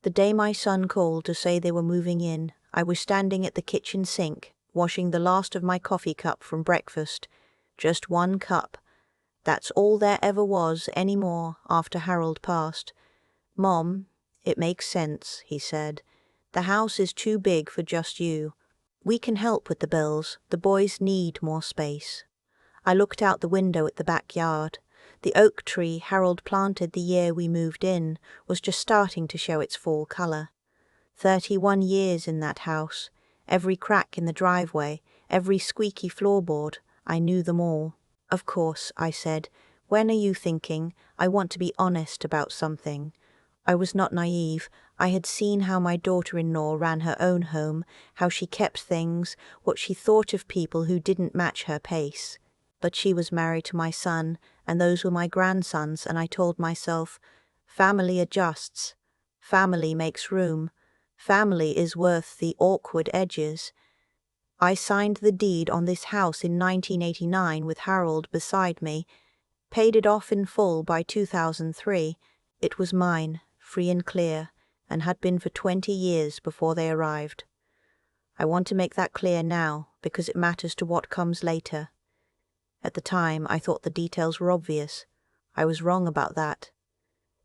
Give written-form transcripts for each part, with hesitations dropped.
The day my son called to say they were moving in, I was standing at the kitchen sink, washing the last of my coffee cup from breakfast. Just one cup. That's all there ever was anymore after Harold passed. "Mom, it makes sense," he said. "The house is too big for just you. We can help with the bills. The boys need more space." I looked out the window at the backyard. The oak tree Harold planted the year we moved in was just starting to show its fall color. 31 years in that house. Every crack in the driveway, every squeaky floorboard, I knew them all. "Of course," I said. "When are you thinking? I want to be honest about something." I was not naive. I had seen how my daughter-in-law ran her own home, how she kept things, what she thought of people who didn't match her pace. But she was married to my son, and those were my grandsons, and I told myself, family adjusts. Family makes room. Family is worth the awkward edges. I signed the deed on this house in 1989 with Harold beside me, paid it off in full by 2003. It was mine, free and clear, and had been for 20 years before they arrived. I want to make that clear now, because it matters to what comes later. At the time, I thought the details were obvious. I was wrong about that.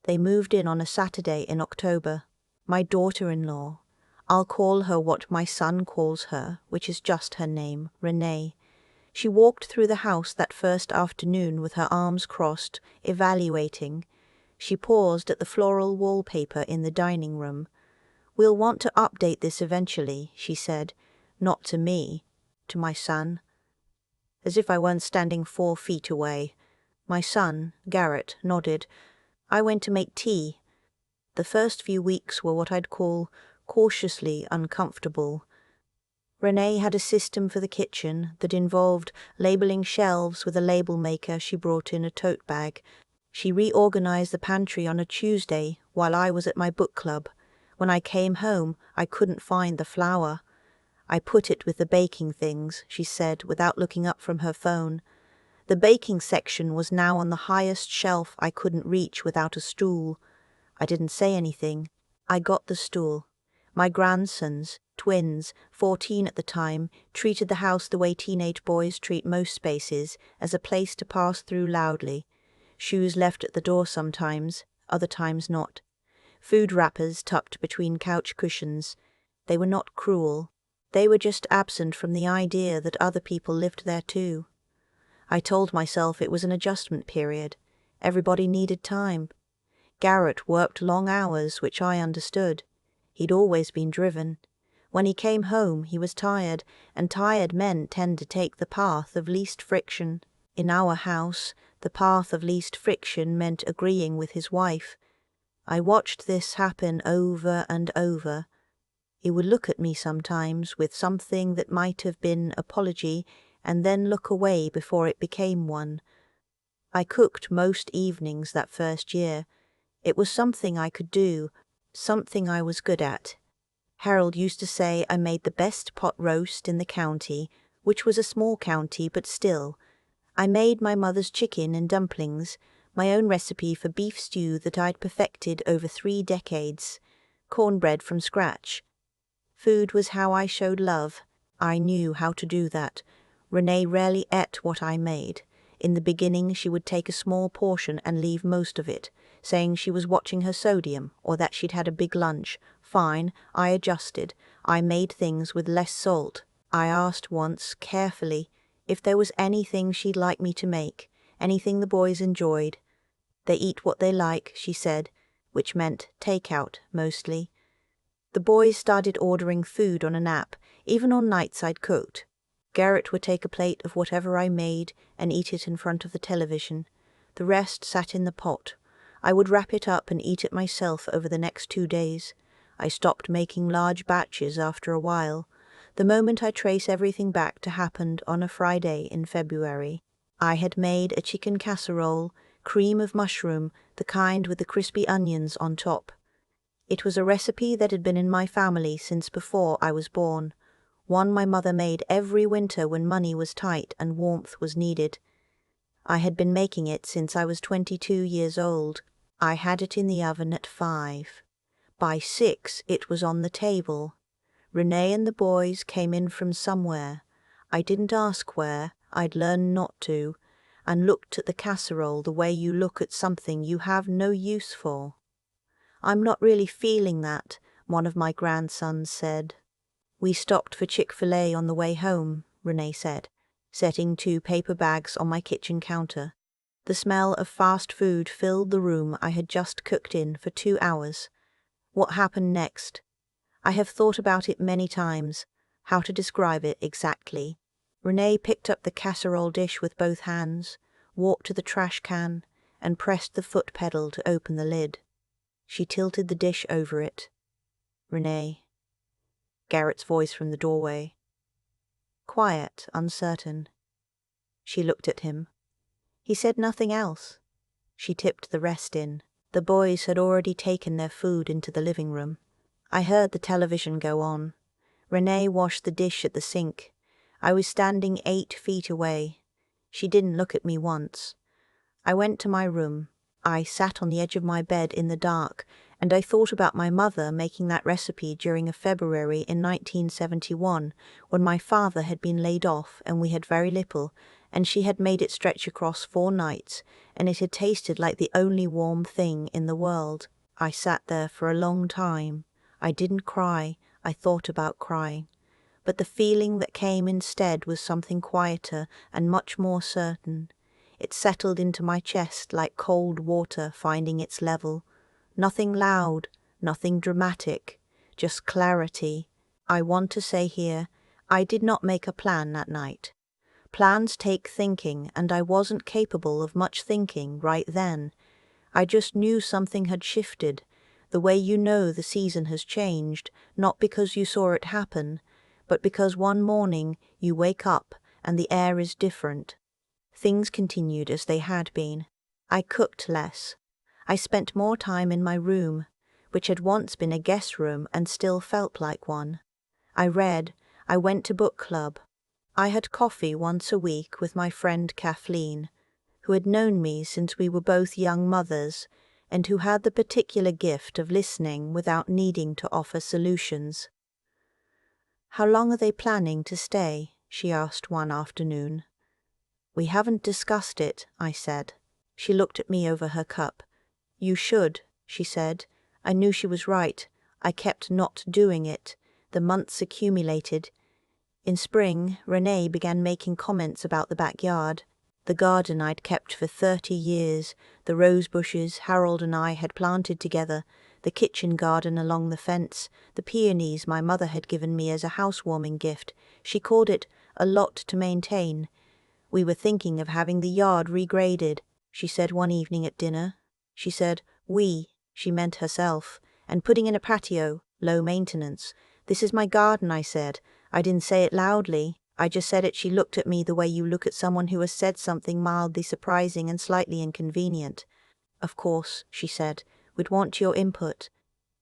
They moved in on a Saturday in October. My daughter-in-law. I'll call her what my son calls her, which is just her name, Renee. She walked through the house that first afternoon with her arms crossed, evaluating. She paused at the floral wallpaper in the dining room. "We'll want to update this eventually," she said. "Not to me, to my son." As if I weren't standing 4 feet away. My son, Garrett, nodded. I went to make tea. The first few weeks were what I'd call cautiously uncomfortable. Renee had a system for the kitchen that involved labeling shelves with a label maker she brought in a tote bag. She reorganized the pantry on a Tuesday while I was at my book club. When I came home, I couldn't find the flour. "I put it with the baking things," she said without looking up from her phone. The baking section was now on the highest shelf I couldn't reach without a stool. I didn't say anything. I got the stool. My grandsons, twins, 14 at the time, treated the house the way teenage boys treat most spaces, as a place to pass through loudly. Shoes left at the door sometimes, other times not. Food wrappers tucked between couch cushions. They were not cruel. They were just absent from the idea that other people lived there too. I told myself it was an adjustment period. Everybody needed time. Garrett worked long hours, which I understood. He'd always been driven. When he came home, he was tired, and tired men tend to take the path of least friction. In our house, the path of least friction meant agreeing with his wife. I watched this happen over and over. He would look at me sometimes with something that might have been apology, and then look away before it became one. I cooked most evenings that first year. It was something I could do, something I was good at. Harold used to say I made the best pot roast in the county, which was a small county, but still. I made my mother's chicken and dumplings, my own recipe for beef stew that I'd perfected over 3 decades, cornbread from scratch. Food was how I showed love. I knew how to do that. Renee rarely ate what I made. In the beginning, she would take a small portion and leave most of it, saying she was watching her sodium or that she'd had a big lunch. Fine, I adjusted. I made things with less salt. I asked once, carefully, if there was anything she'd like me to make, anything the boys enjoyed. "They eat what they like," she said, which meant takeout, mostly. The boys started ordering food on an app, even on nights I'd cooked. Garrett would take a plate of whatever I made and eat it in front of the television. The rest sat in the pot. I would wrap it up and eat it myself over the next 2 days. I stopped making large batches after a while. The moment I trace everything back to happened on a Friday in February. I had made a chicken casserole, cream of mushroom, the kind with the crispy onions on top. It was a recipe that had been in my family since before I was born. One my mother made every winter when money was tight and warmth was needed. I had been making it since I was 22 years old. I had it in the oven at 5. By 6, it was on the table. Renee and the boys came in from somewhere. I didn't ask where, I'd learned not to, and looked at the casserole the way you look at something you have no use for. "I'm not really feeling that," one of my grandsons said. "We stopped for Chick-fil-A on the way home," Renee said, setting 2 paper bags on my kitchen counter. The smell of fast food filled the room I had just cooked in for 2 hours. What happened next? I have thought about it many times, how to describe it exactly. Renee picked up the casserole dish with both hands, walked to the trash can, and pressed the foot pedal to open the lid. She tilted the dish over it. "Renee." Garrett's voice from the doorway. Quiet, uncertain. She looked at him. He said nothing else. She tipped the rest in. The boys had already taken their food into the living room. I heard the television go on. Renee washed the dish at the sink. I was standing 8 feet away. She didn't look at me once. I went to my room. I sat on the edge of my bed in the dark, and I thought about my mother making that recipe during a February in 1971, when my father had been laid off and we had very little, and she had made it stretch across 4 nights, and it had tasted like the only warm thing in the world. I sat there for a long time. I didn't cry. I thought about crying. But the feeling that came instead was something quieter and much more certain. It settled into my chest like cold water finding its level. Nothing loud, nothing dramatic, just clarity. I want to say here, I did not make a plan that night. Plans take thinking, and I wasn't capable of much thinking right then. I just knew something had shifted, the way you know the season has changed, not because you saw it happen, but because one morning you wake up and the air is different. Things continued as they had been. I cooked less. I spent more time in my room, which had once been a guest room and still felt like one. I read. I went to book club. I had coffee once a week with my friend Kathleen, who had known me since we were both young mothers, and who had the particular gift of listening without needing to offer solutions. "How long are they planning to stay?" she asked one afternoon. "We haven't discussed it," I said. She looked at me over her cup. "You should," she said. I knew she was right. I kept not doing it. The months accumulated. In spring, Renee began making comments about the backyard. The garden I'd kept for 30 years, the rose bushes Harold and I had planted together, the kitchen garden along the fence, the peonies my mother had given me as a housewarming gift. She called it a lot to maintain. "We were thinking of having the yard regraded," she said one evening at dinner. She said, "we," she meant herself, "and putting in a patio, low maintenance." "This is my garden," I said. I didn't say it loudly. I just said it. She looked at me the way you look at someone who has said something mildly surprising and slightly inconvenient. "Of course," she said, "we'd want your input."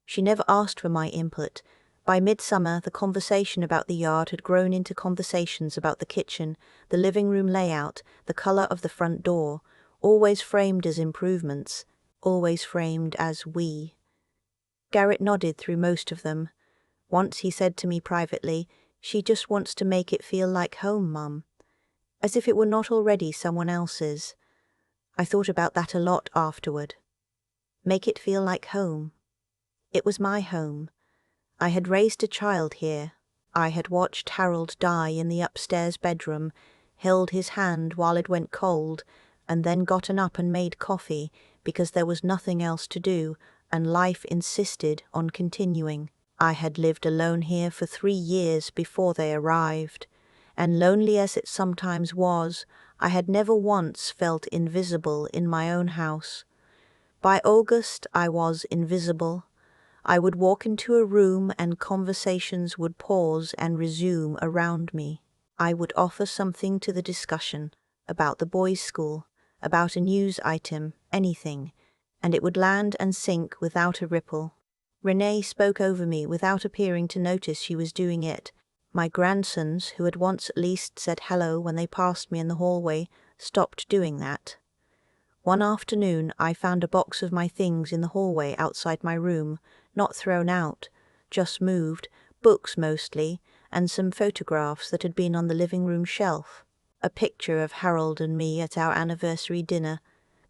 She never asked for my input. By midsummer, the conversation about the yard had grown into conversations about the kitchen, the living room layout, the color of the front door, always framed as improvements, always framed as we. Garrett nodded through most of them. Once he said to me privately, "She just wants to make it feel like home, Mum." As if it were not already someone else's. I thought about that a lot afterward. Make it feel like home. It was my home. I had raised a child here. I had watched Harold die in the upstairs bedroom, held his hand while it went cold, and then gotten up and made coffee because there was nothing else to do, and life insisted on continuing. I had lived alone here for 3 years before they arrived, and lonely as it sometimes was, I had never once felt invisible in my own house. By August, I was invisible. I would walk into a room and conversations would pause and resume around me. I would offer something to the discussion, about the boys' school, about a news item, anything, and it would land and sink without a ripple. Renee spoke over me without appearing to notice she was doing it. My grandsons, who had once at least said hello when they passed me in the hallway, stopped doing that. One afternoon I found a box of my things in the hallway outside my room, Not thrown out, just moved, books mostly, and some photographs that had been on the living room shelf. A picture of Harold and me at our anniversary dinner,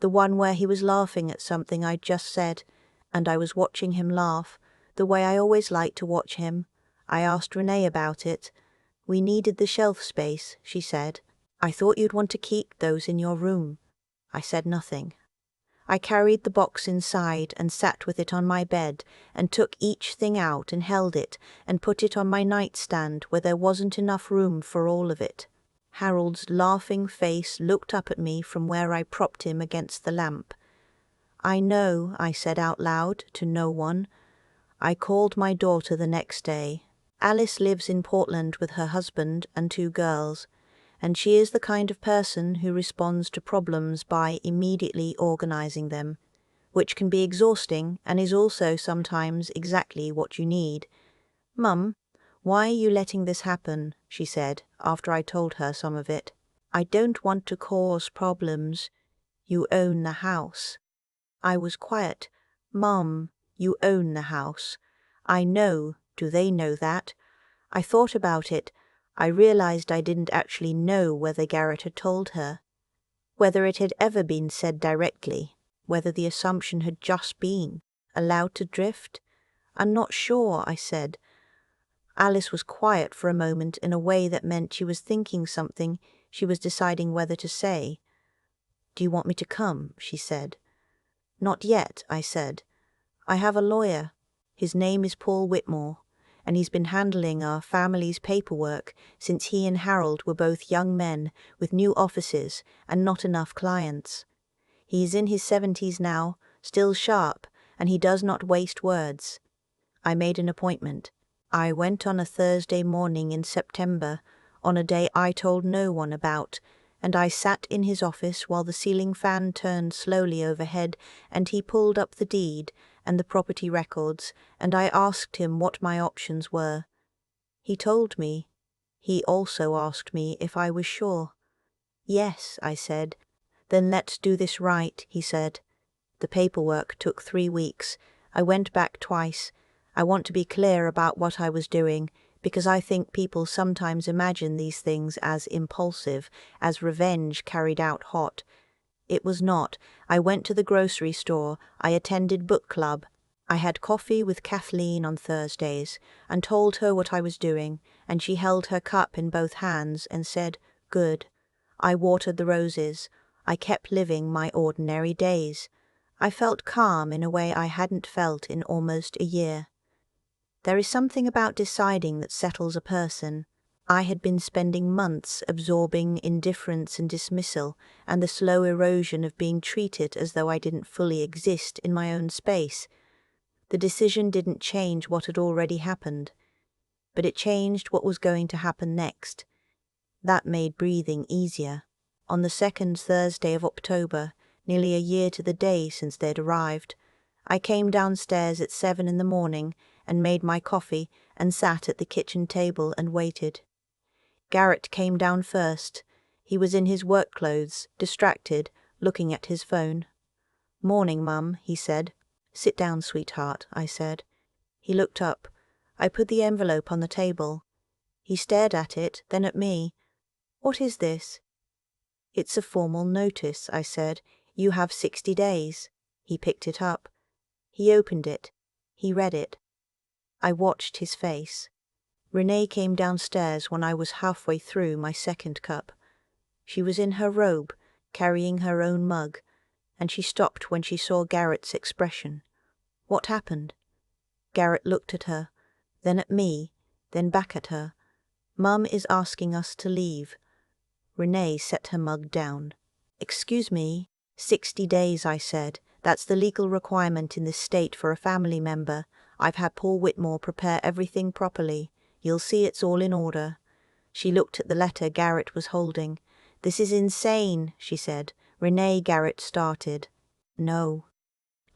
the one where he was laughing at something I'd just said, and I was watching him laugh, the way I always liked to watch him. I asked Renee about it. We needed the shelf space, she said. I thought you'd want to keep those in your room. I said nothing. I carried the box inside and sat with it on my bed and took each thing out and held it and put it on my nightstand where there wasn't enough room for all of it. Harold's laughing face looked up at me from where I propped him against the lamp. I know, I said out loud to no one. I called my daughter the next day. Alice lives in Portland with her husband and 2 girls, and she is the kind of person who responds to problems by immediately organizing them, which can be exhausting and is also sometimes exactly what you need. "Mum, why are you letting this happen?" she said, after I told her some of it. "I don't want to cause problems. You own the house." I was quiet. "Mum, you own the house." "I know. Do they know that?" I thought about it. I realized I didn't actually know whether Garrett had told her, whether it had ever been said directly, whether the assumption had just been allowed to drift. "I'm not sure," I said. Alice was quiet for a moment in a way that meant she was thinking something she was deciding whether to say. "Do you want me to come?" she said. "Not yet," I said. "I have a lawyer. His name is Paul Whitmore, and he's been handling our family's paperwork since he and Harold were both young men with new offices and not enough clients. He's in his 70s now, still sharp, and he does not waste words." I made an appointment. I went on a Thursday morning in September, on a day I told no one about, and I sat in his office while the ceiling fan turned slowly overhead and he pulled up the deed and the property records, and I asked him what my options were. He told me. He also asked me if I was sure. "Yes," I said. "Then let's do this right," he said. The paperwork took 3 weeks. I went back twice. I want to be clear about what I was doing, because I think people sometimes imagine these things as impulsive, as revenge carried out hot. It was not. I went to the grocery store, I attended book club. I had coffee with Kathleen on Thursdays, and told her what I was doing, and she held her cup in both hands and said, "Good." I watered the roses. I kept living my ordinary days. I felt calm in a way I hadn't felt in almost a year. There is something about deciding that settles a person. I had been spending months absorbing indifference and dismissal and the slow erosion of being treated as though I didn't fully exist in my own space. The decision didn't change what had already happened, but it changed what was going to happen next. That made breathing easier. On the 2nd Thursday of October, nearly a year to the day since they'd arrived, I came downstairs at 7 in the morning and made my coffee and sat at the kitchen table and waited. Garrett came down first. He was in his work clothes, distracted, looking at his phone. "Morning, Mum," he said. "Sit down, sweetheart," I said. He looked up. I put the envelope on the table. He stared at it, then at me. "What is this?" "It's a formal notice," I said. "You have 60 days. He picked it up. He opened it. He read it. I watched his face. Renee came downstairs when I was halfway through my 2nd cup. She was in her robe, carrying her own mug, and she stopped when she saw Garrett's expression. "What happened?" Garrett looked at her, then at me, then back at her. "Mum is asking us to leave." Renee set her mug down. "Excuse me." 60 days, I said. "That's the legal requirement in this state for a family member. I've had Paul Whitmore prepare everything properly. You'll see it's all in order." She looked at the letter Garrett was holding. "This is insane," she said. "Renee," Garrett started. "No."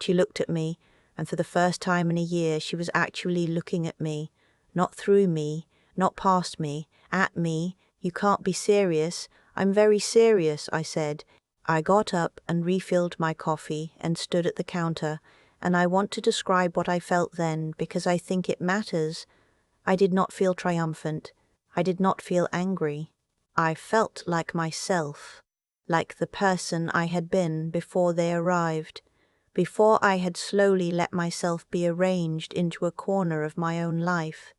She looked at me, and for the first time in a year she was actually looking at me. Not through me, not past me, at me. "You can't be serious." "I'm very serious," I said. I got up and refilled my coffee and stood at the counter, and I want to describe what I felt then because I think it matters. I did not feel triumphant. I did not feel angry. I felt like myself, like the person I had been before they arrived, before I had slowly let myself be arranged into a corner of my own life.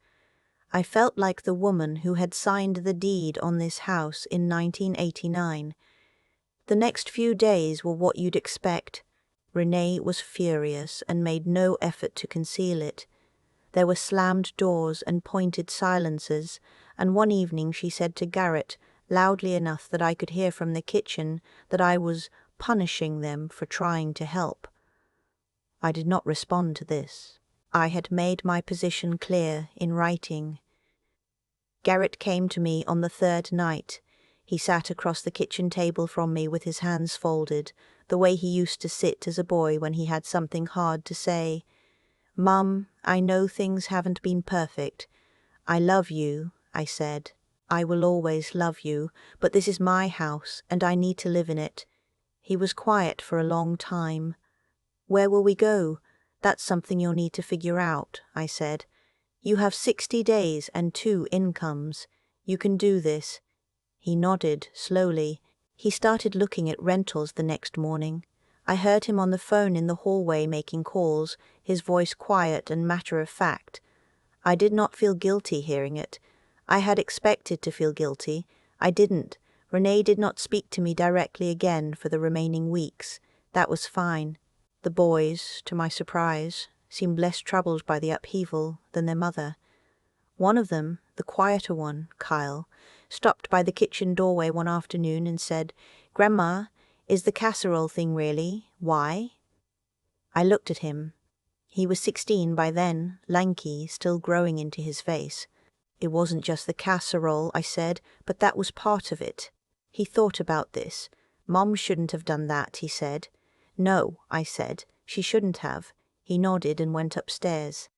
I felt like the woman who had signed the deed on this house in 1989. The next few days were what you'd expect. Renee was furious and made no effort to conceal it. There were slammed doors and pointed silences, and one evening she said to Garrett, loudly enough that I could hear from the kitchen, that I was punishing them for trying to help. I did not respond to this. I had made my position clear in writing. Garrett came to me on the third night. He sat across the kitchen table from me with his hands folded, the way he used to sit as a boy when he had something hard to say. "Mum, I know things haven't been perfect. I love you," I said. "I will always love you, but this is my house and I need to live in it." He was quiet for a long time. "Where will we go? That's something you'll need to figure out," I said. "You have 60 days and 2 incomes. You can do this." He nodded slowly. He started looking at rentals the next morning. I heard him on the phone in the hallway making calls, his voice quiet and matter-of-fact. I did not feel guilty hearing it. I had expected to feel guilty. I didn't. Renee did not speak to me directly again for the remaining weeks. That was fine. The boys, to my surprise, seemed less troubled by the upheaval than their mother. One of them, the quieter one, Kyle, stopped by the kitchen doorway one afternoon and said, "Grandma, is the casserole thing really? Why?" I looked at him. He was 16 by then, lanky, still growing into his face. "It wasn't just the casserole," I said, "but that was part of it." He thought about this. "Mom shouldn't have done that," he said. "No," I said, "she shouldn't have." He nodded and went upstairs.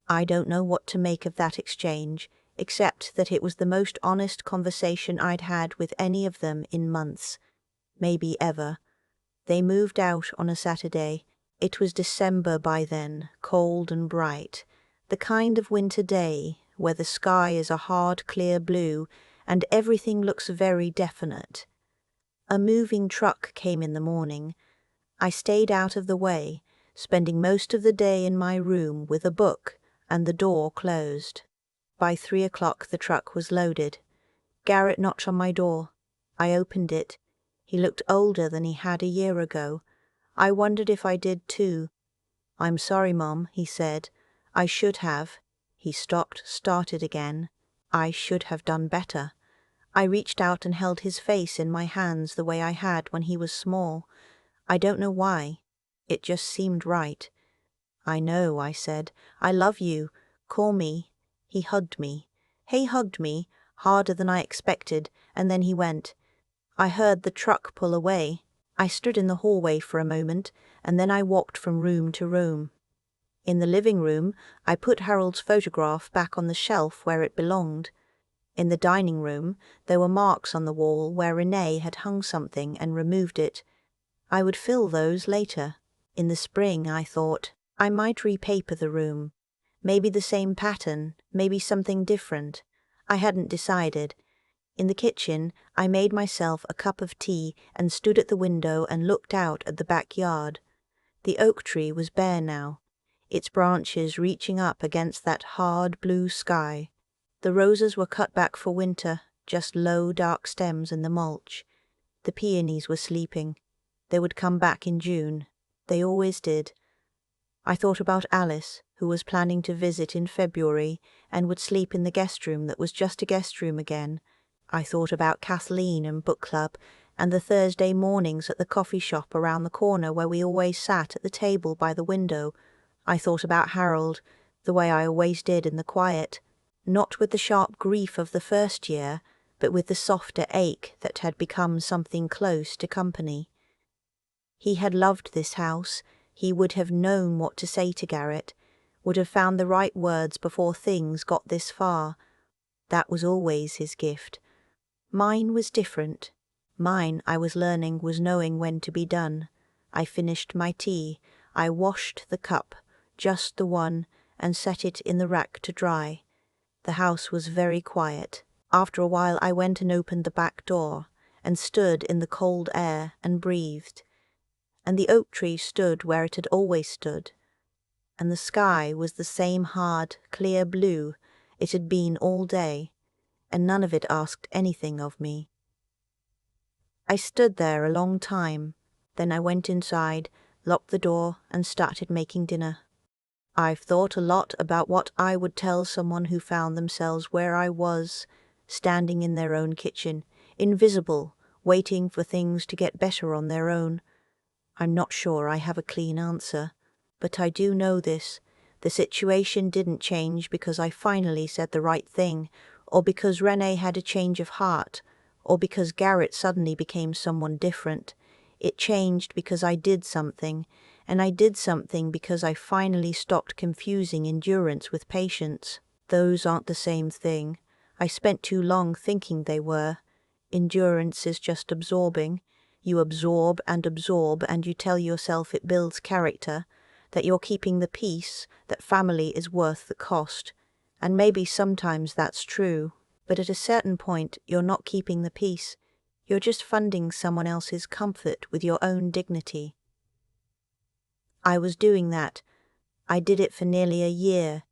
I don't know what to make of that exchange, except that it was the most honest conversation I'd had with any of them in months, maybe ever. They moved out on a Saturday. It was December by then, cold and bright, the kind of winter day where the sky is a hard, clear blue and everything looks very definite. A moving truck came in the morning. I stayed out of the way, spending most of the day in my room with a book and the door closed. By 3 o'clock the truck was loaded. Garrett knocked on my door. I opened it. He looked older than he had a year ago. I wondered if I did too. "I'm sorry, Mom," he said. "I should have." He stopped, started again. "I should have done better." I reached out and held his face in my hands the way I had when he was small. I don't know why. It just seemed right. "I know," I said. "I love you. Call me." He hugged me. He hugged me, harder than I expected, and then he went. I heard the truck pull away. I stood in the hallway for a moment, and then I walked from room to room. In the living room, I put Harold's photograph back on the shelf where it belonged. In the dining room, there were marks on the wall where Renee had hung something and removed it. I would fill those later. In the spring, I thought, I might repaper the room. Maybe the same pattern, maybe something different. I hadn't decided. In the kitchen, I made myself a cup of tea and stood at the window and looked out at the backyard. The oak tree was bare now, its branches reaching up against that hard blue sky. The roses were cut back for winter, just low, dark stems in the mulch. The peonies were sleeping. They would come back in June. They always did. I thought about Alice, who was planning to visit in February and would sleep in the guest room that was just a guest room again. I thought about Kathleen and book club and the Thursday mornings at the coffee shop around the corner where we always sat at the table by the window. I thought about Harold, the way I always did in the quiet, not with the sharp grief of the first year, but with the softer ache that had become something close to company. He had loved this house. He would have known what to say to Garrett, would have found the right words before things got this far. That was always his gift. Mine was different. Mine, I was learning, was knowing when to be done. I finished my tea. I washed the cup, just the one, and set it in the rack to dry. The house was very quiet. After a while I went and opened the back door, and stood in the cold air and breathed. And the oak tree stood where it had always stood, and the sky was the same hard, clear blue it had been all day, and none of it asked anything of me. I stood there a long time, then I went inside, locked the door, and started making dinner. I've thought a lot about what I would tell someone who found themselves where I was, standing in their own kitchen, invisible, waiting for things to get better on their own. I'm not sure I have a clean answer, but I do know this. The situation didn't change because I finally said the right thing, or because Renee had a change of heart, or because Garrett suddenly became someone different. It changed because I did something, and I did something because I finally stopped confusing endurance with patience. Those aren't the same thing. I spent too long thinking they were. Endurance is just absorbing. You absorb and you tell yourself it builds character, that you're keeping the peace, that family is worth the cost. And maybe sometimes that's true, but at a certain point you're not keeping the peace. You're just funding someone else's comfort with your own dignity. I was doing that. I did it for nearly a year,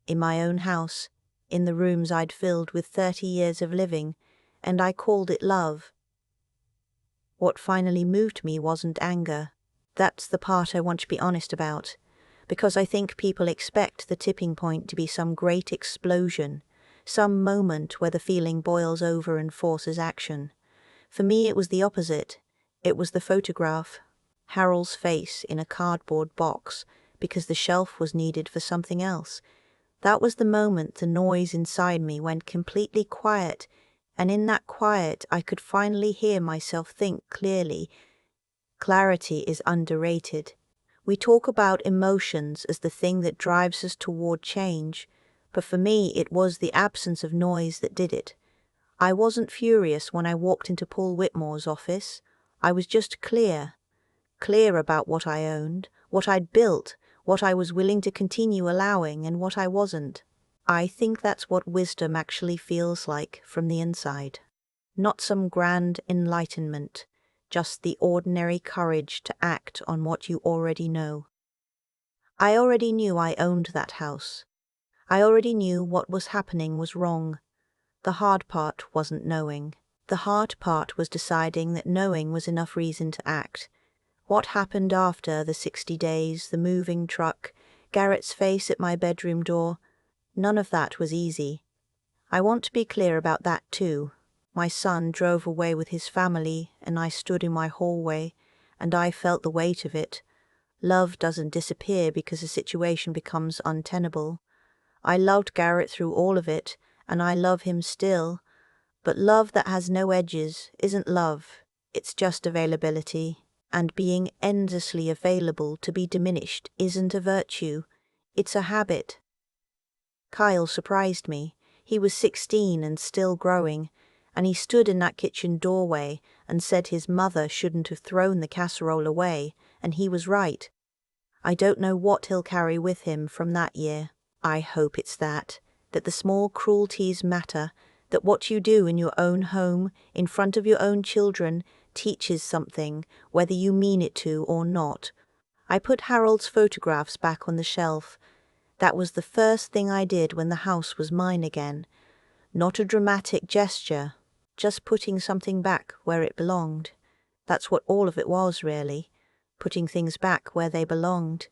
in my own house, in the rooms I'd filled with 30 years of living, and I called it love. What finally moved me wasn't anger. That's the part I want to be honest about, because I think people expect the tipping point to be some great explosion, some moment where the feeling boils over and forces action. For me, it was the opposite. It was the photograph, Harold's face in a cardboard box, because the shelf was needed for something else. That was the moment the noise inside me went completely quiet, and in that quiet I could finally hear myself think clearly. Clarity is underrated. We talk about emotions as the thing that drives us toward change, but for me it was the absence of noise that did it. I wasn't furious when I walked into Paul Whitmore's office. I was just clear about what I owned, what I'd built, what I was willing to continue allowing, and what I wasn't. I think that's what wisdom actually feels like from the inside. Not some grand enlightenment, just the ordinary courage to act on what you already know. I already knew I owned that house. I already knew what was happening was wrong. The hard part wasn't knowing. The hard part was deciding that knowing was enough reason to act. What happened after the 60 days, the moving truck, Garrett's face at my bedroom door, none of that was easy. I want to be clear about that too. My son drove away with his family, and I stood in my hallway, and I felt the weight of it. Love doesn't disappear because a situation becomes untenable. I loved Garrett through all of it, and I love him still. But love that has no edges isn't love. It's just availability. And being endlessly available to be diminished isn't a virtue. It's a habit. Kyle surprised me. He was 16 and still growing, and he stood in that kitchen doorway and said his mother shouldn't have thrown the casserole away, and he was right. I don't know what he'll carry with him from that year. I hope it's that the small cruelties matter, that what you do in your own home, in front of your own children, teaches something, whether you mean it to or not. I put Harold's photographs back on the shelf. That was the first thing I did when the house was mine again. Not a dramatic gesture, just putting something back where it belonged. That's what all of it was, really, putting things back where they belonged.